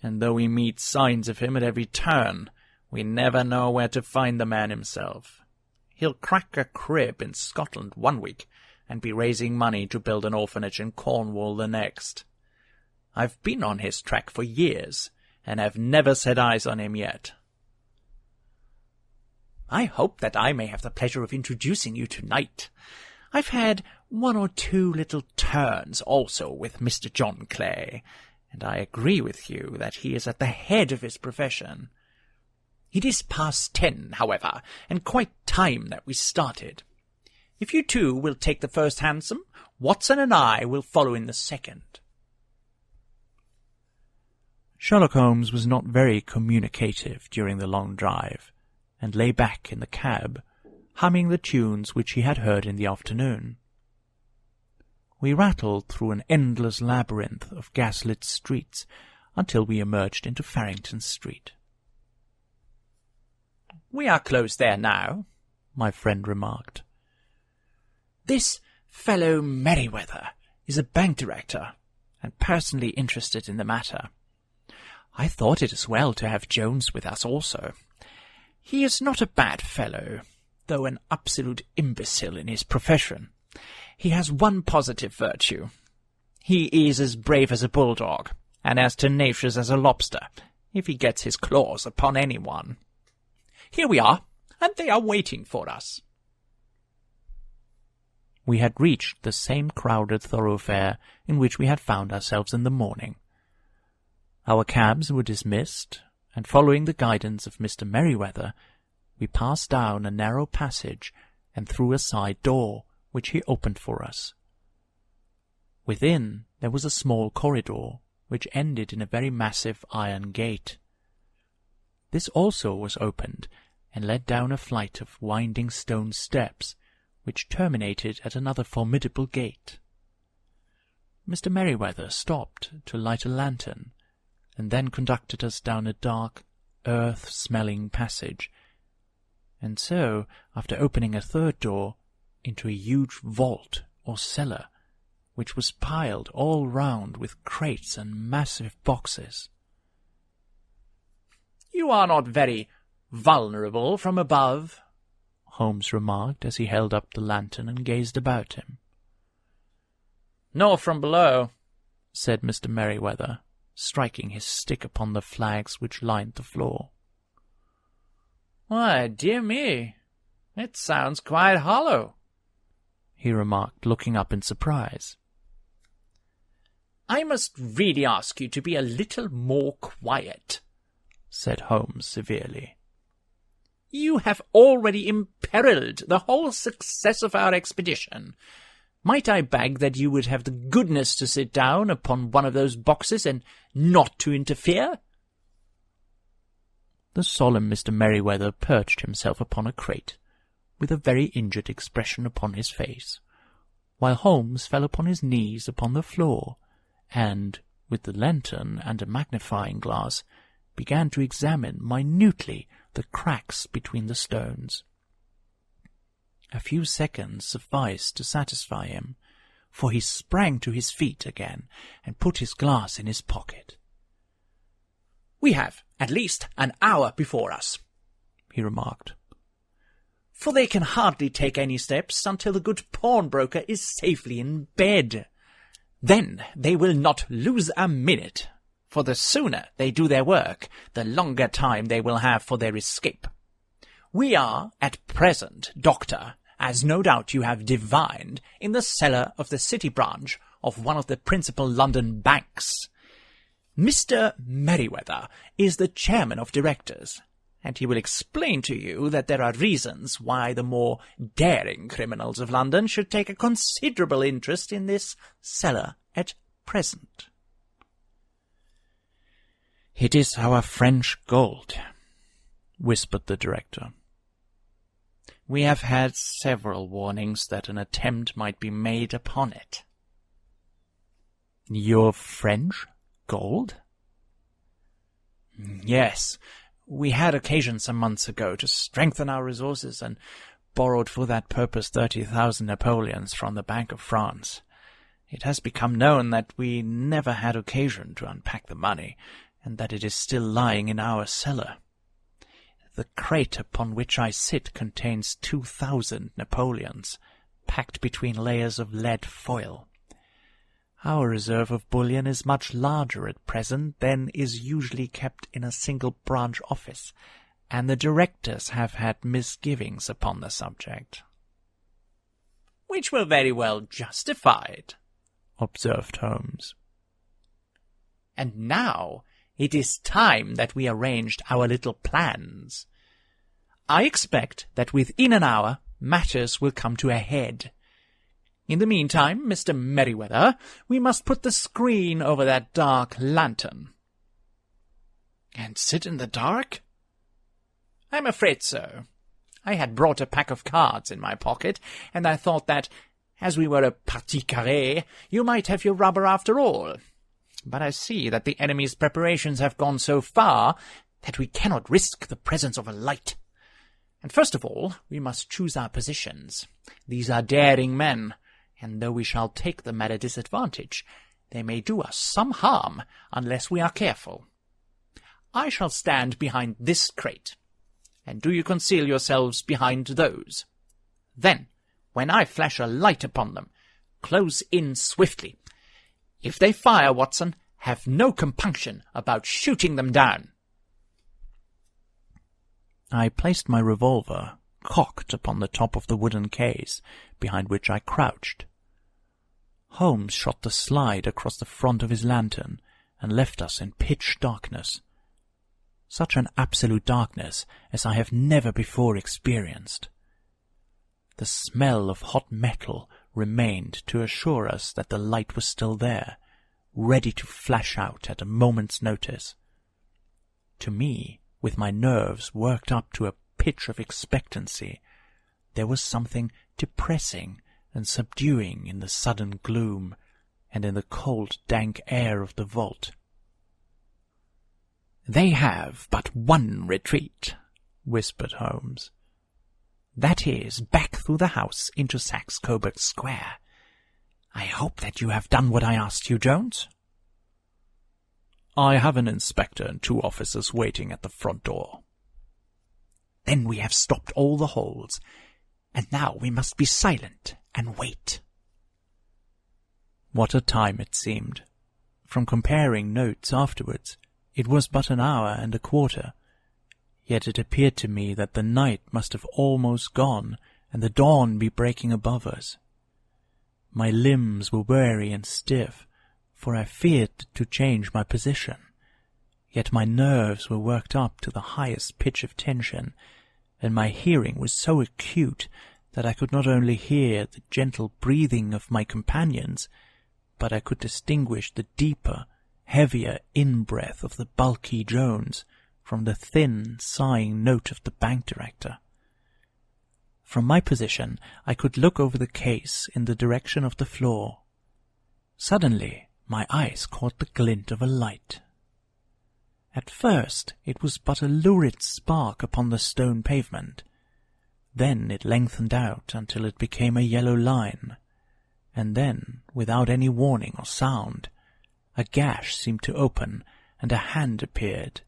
and though we meet signs of him at every turn, we never know where to find the man himself. He'll crack a crib in Scotland one week, and be raising money to build an orphanage in Cornwall the next. I've been on his track for years, and have never set eyes on him yet." "I hope that I may have the pleasure of introducing you tonight. I've had one or two little turns also with Mr. John Clay, and I agree with you that he is at the head of his profession. It is past 10, however, and quite time that we started. If you two will take the first hansom, Watson and I will follow in the second." Sherlock Holmes was not very communicative during the long drive, and lay back in the cab, humming the tunes which he had heard in the afternoon. We rattled through an endless labyrinth of gaslit streets until we emerged into Farrington Street. "We are close there now," my friend remarked. "This fellow Merryweather is a bank director, and personally interested in the matter. I thought it as well to have Jones with us also. He is not a bad fellow, though an absolute imbecile in his profession. He has one positive virtue. He is as brave as a bulldog, and as tenacious as a lobster, if he gets his claws upon anyone. Here we are, and they are waiting for us." We had reached the same crowded thoroughfare in which we had found ourselves in the morning. Our cabs were dismissed, and following the guidance of Mr. Merryweather, we passed down a narrow passage and through a side door, which he opened for us. Within there was a small corridor, which ended in a very massive iron gate. This also was opened, and led down a flight of winding stone steps, which terminated at another formidable gate. Mr. Merryweather stopped to light a lantern, and then conducted us down a dark, earth-smelling passage, and so, after opening a third door, into a huge vault or cellar, which was piled all round with crates and massive boxes. "You are not very vulnerable from above," Holmes remarked as he held up the lantern and gazed about him. "Nor from below," said Mr. Merryweather, striking his stick upon the flags which lined the floor. "Why, dear me, it sounds quite hollow," he remarked, looking up in surprise. "I must really ask you to be a little more quiet," said Holmes severely. "You have already imperilled the whole success of our expedition. Might I beg that you would have the goodness to sit down upon one of those boxes and not to interfere?" The solemn Mr. Merryweather perched himself upon a crate, with a very injured expression upon his face, while Holmes fell upon his knees upon the floor, and, with the lantern and a magnifying glass, began to examine minutely the cracks between the stones. A few seconds sufficed to satisfy him, for he sprang to his feet again and put his glass in his pocket. "We have at least an hour before us," he remarked, "for they can hardly take any steps until the good pawnbroker is safely in bed. Then they will not lose a minute, for the sooner they do their work, the longer time they will have for their escape. We are, at present, Doctor, as no doubt you have divined, in the cellar of the City branch of one of the principal London banks. Mr. Merryweather is the chairman of directors, and he will explain to you that there are reasons why the more daring criminals of London should take a considerable interest in this cellar at present." "It is our French gold," whispered the director. "We have had several warnings that an attempt might be made upon it." "Your French gold?" "Yes. We had occasion some months ago to strengthen our resources, and borrowed for that purpose 30,000 Napoleons from the Bank of France. It has become known that we never had occasion to unpack the money, and that it is still lying in our cellar. The crate upon which I sit contains 2,000 Napoleons, packed between layers of lead foil. Our reserve of bullion is much larger at present than is usually kept in a single branch office, and the directors have had misgivings upon the subject." "Which were very well justified," observed Holmes. "And now it is time that we arranged our little plans. I expect that within an hour matters will come to a head. In the meantime, Mr. Merryweather, we must put the screen over that dark lantern." "And sit in the dark?" "I'm afraid so. I had brought a pack of cards in my pocket, and I thought that, as we were a partie carrée, you might have your rubber after all. But I see that the enemy's preparations have gone so far that we cannot risk the presence of a light. And first of all, we must choose our positions. These are daring men, and though we shall take them at a disadvantage, they may do us some harm unless we are careful. I shall stand behind this crate, and do you conceal yourselves behind those. Then, when I flash a light upon them, close in swiftly. If they fire, Watson, have no compunction about shooting them down." I placed my revolver, cocked upon the top of the wooden case, behind which I crouched. Holmes shot the slide across the front of his lantern, and left us in pitch darkness. Such an absolute darkness as I have never before experienced. The smell of hot metal remained to assure us that the light was still there, ready to flash out at a moment's notice. To me, with my nerves worked up to a pitch of expectancy, there was something depressing and subduing in the sudden gloom and in the cold, dank air of the vault. "They have but one retreat," whispered Holmes. "That is, back through the house into Saxe Coburg Square. I hope that you have done what I asked you, Jones?" "I have an inspector and 2 officers waiting at the front door." "Then we have stopped all the holes, and now we must be silent and wait." What a time it seemed! From comparing notes afterwards, it was but an hour and a quarter. Yet it appeared to me that the night must have almost gone, and the dawn be breaking above us. My limbs were weary and stiff, for I feared to change my position. Yet my nerves were worked up to the highest pitch of tension, and my hearing was so acute that I could not only hear the gentle breathing of my companions, but I could distinguish the deeper, heavier in-breath of the bulky Jones from the thin, sighing note of the bank director. From my position I could look over the case in the direction of the floor. Suddenly my eyes caught the glint of a light. At first it was but a lurid spark upon the stone pavement. Then it lengthened out until it became a yellow line, and then, without any warning or sound, a gash seemed to open, and a hand appeared.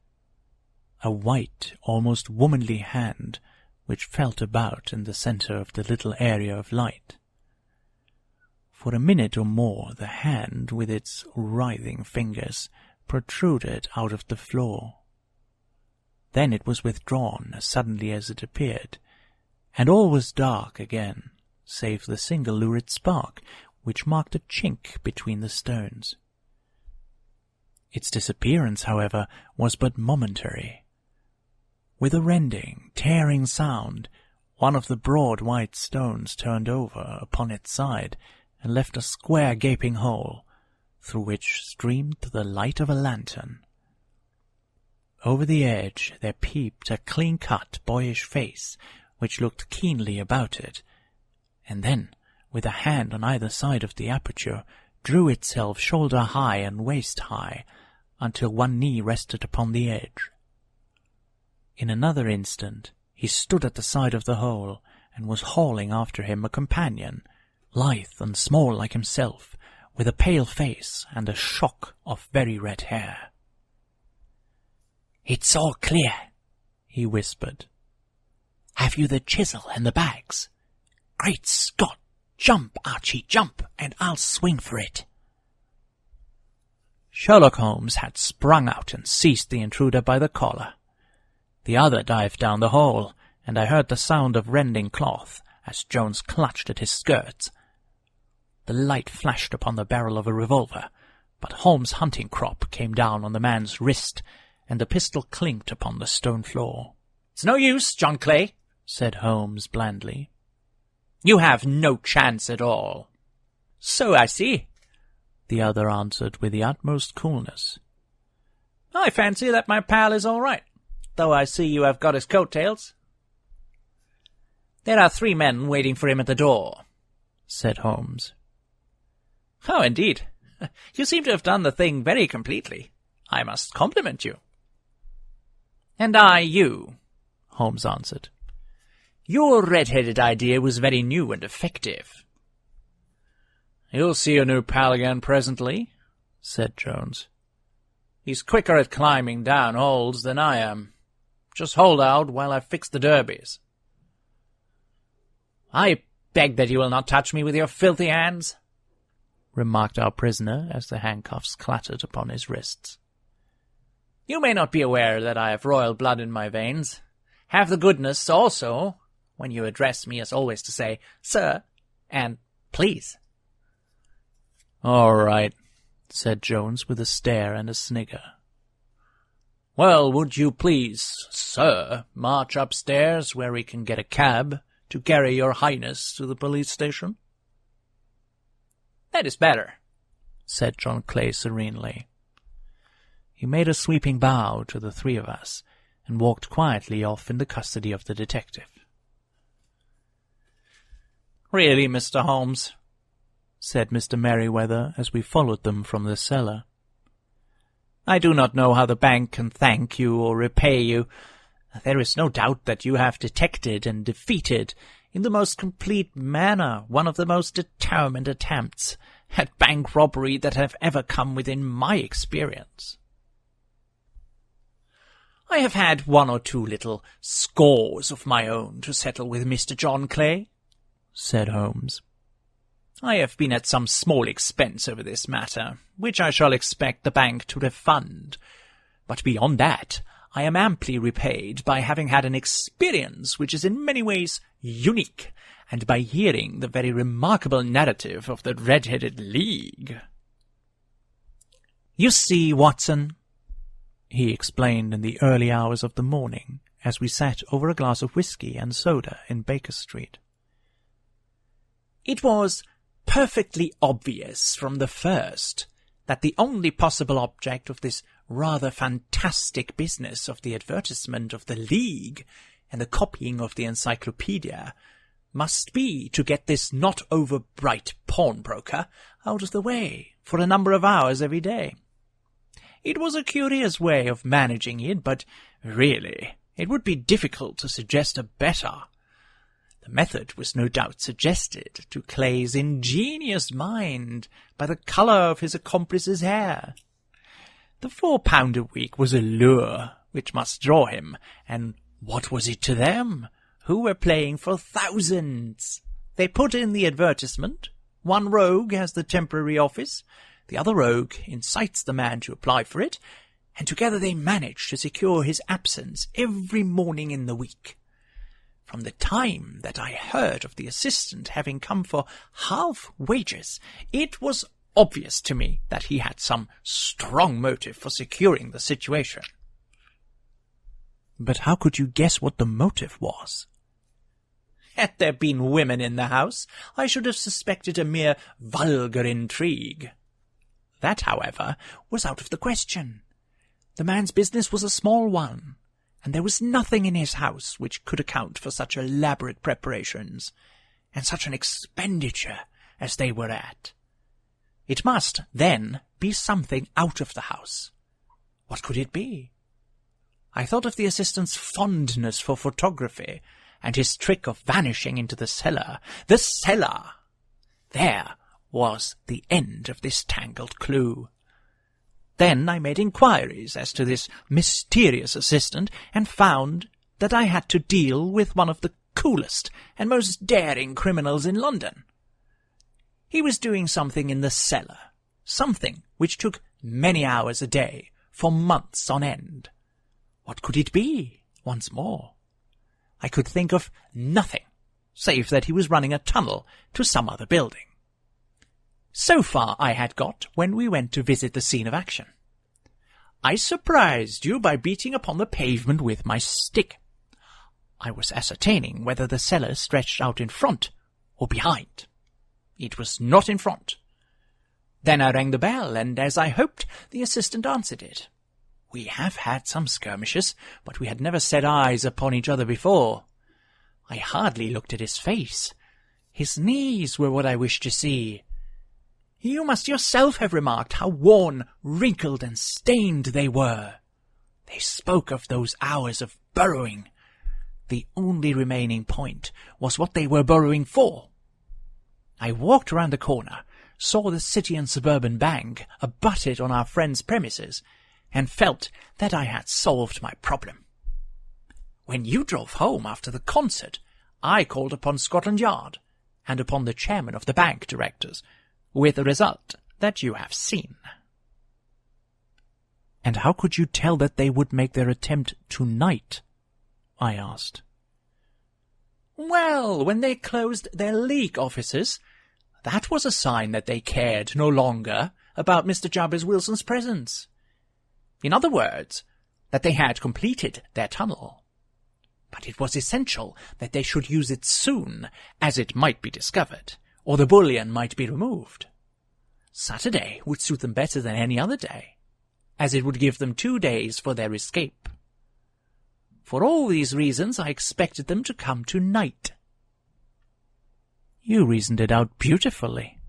A white, almost womanly hand, which felt about in the centre of the little area of light. For a minute or more the hand, with its writhing fingers, protruded out of the floor. Then it was withdrawn as suddenly as it appeared, and all was dark again, save the single lurid spark, which marked a chink between the stones. Its disappearance, however, was but momentary. With a rending, tearing sound, one of the broad white stones turned over upon its side, and left a square gaping hole, through which streamed the light of a lantern. Over the edge there peeped a clean-cut, boyish face, which looked keenly about it, and then, with a hand on either side of the aperture, drew itself shoulder-high and waist-high, until one knee rested upon the edge. In another instant he stood at the side of the hole, and was hauling after him a companion, lithe and small like himself, with a pale face and a shock of very red hair. "It's all clear," he whispered. "Have you the chisel and the bags? Great Scott! Jump, Archie, jump, and I'll swing for it." Sherlock Holmes had sprung out and seized the intruder by the collar. The other dived down the hole, and I heard the sound of rending cloth as Jones clutched at his skirts. The light flashed upon the barrel of a revolver, but Holmes' hunting crop came down on the man's wrist, and the pistol clinked upon the stone floor. "It's no use, John Clay," said Holmes blandly. "You have no chance at all." "So I see," the other answered with the utmost coolness. "I fancy that my pal is all right, though I see you have got his coat-tails." "There are 3 men waiting for him at the door," said Holmes. "Oh, indeed. You seem to have done the thing very completely. I must compliment you." "And I you," Holmes answered. "Your red-headed idea was very new and effective." "You'll see your new pal again presently," said Jones. "He's quicker at climbing down holes than I am. Just hold out while I fix the derbies." "I beg that you will not touch me with your filthy hands," remarked our prisoner as the handcuffs clattered upon his wrists. "You may not be aware that I have royal blood in my veins. Have the goodness also, when you address me, as always, to say, 'Sir,' and 'Please.'" "All right," said Jones with a stare and a snigger. "Well, would you please, sir, march upstairs where we can get a cab to carry your highness to the police station?" "That is better," said John Clay serenely. He made a sweeping bow to the 3 of us, and walked quietly off in the custody of the detective. "Really, Mr. Holmes," said Mr. Merryweather as we followed them from the cellar, I do not know how the bank can thank you or repay you. There is no doubt that you have detected and defeated, in the most complete manner, one of the most determined attempts at bank robbery that have ever come within my experience. I have had one or two little scores of my own to settle with Mr. John Clay, said Holmes. I have been at some small expense over this matter, which I shall expect the bank to refund. But beyond that, I am amply repaid by having had an experience which is in many ways unique, and by hearing the very remarkable narrative of the Red-Headed League. You see, Watson, he explained in the early hours of the morning, as we sat over a glass of whisky and soda in Baker Street. It was perfectly obvious from the first that the only possible object of this rather fantastic business of the advertisement of the League and the copying of the encyclopedia must be to get this not-over-bright pawnbroker out of the way for a number of hours every day. It was a curious way of managing it, but really it would be difficult to suggest a better. The method was no doubt suggested to Clay's ingenious mind by the colour of his accomplice's hair. The £4 a week was a lure which must draw him, and what was it to them, who were playing for thousands? They put in the advertisement. One rogue has the temporary office, the other rogue incites the man to apply for it, and together they manage to secure his absence every morning in the week. From the time that I heard of the assistant having come for half wages, it was obvious to me that he had some strong motive for securing the situation. But how could you guess what the motive was? Had there been women in the house, I should have suspected a mere vulgar intrigue. That, however, was out of the question. The man's business was a small one, and there was nothing in his house which could account for such elaborate preparations, and such an expenditure as they were at. It must, then, be something out of the house. What could it be? I thought of the assistant's fondness for photography, and his trick of vanishing into the cellar. The cellar! There was the end of this tangled clue. Then I made inquiries as to this mysterious assistant, and found that I had to deal with one of the coolest and most daring criminals in London. He was doing something in the cellar, something which took many hours a day, for months on end. What could it be, once more? I could think of nothing, save that he was running a tunnel to some other building. So far I had got when we went to visit the scene of action. I surprised you by beating upon the pavement with my stick. I was ascertaining whether the cellar stretched out in front or behind. It was not in front. Then I rang the bell, and as I hoped, the assistant answered it. We have had some skirmishes, but we had never set eyes upon each other before. I hardly looked at his face. His knees were what I wished to see. You must yourself have remarked how worn, wrinkled, and stained they were. They spoke of those hours of burrowing. The only remaining point was what they were burrowing for. I walked round the corner, saw the City and Suburban Bank abutted on our friend's premises, and felt that I had solved my problem. When you drove home after the concert, I called upon Scotland Yard, and upon the chairman of the bank directors, with the result that you have seen. And how could you tell that they would make their attempt tonight? I asked. Well, when they closed their League offices, that was a sign that they cared no longer about Mr. Jabez Wilson's presence. In other words, that they had completed their tunnel. But it was essential that they should use it soon, as it might be discovered, or the bullion might be removed. Saturday would suit them better than any other day, as it would give them 2 days for their escape. For all these reasons I expected them to come tonight. You reasoned it out beautifully,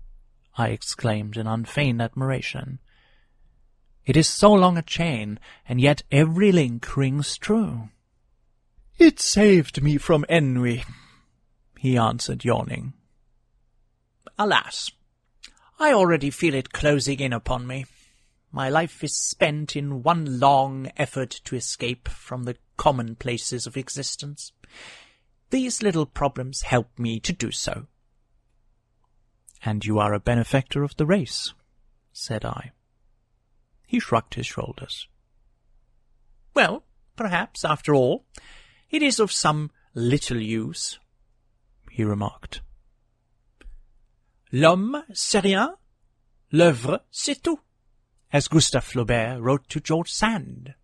I exclaimed in unfeigned admiration. It is so long a chain, and yet every link rings true. It saved me from ennui, he answered, yawning. Alas, I already feel it closing in upon me. My life is spent in one long effort to escape from the commonplaces of existence. These little problems help me to do so. And you are a benefactor of the race, said I. He shrugged his shoulders. Well, perhaps, after all, it is of some little use, he remarked. L'homme c'est rien, l'œuvre c'est tout, as Gustave Flaubert wrote to George Sand.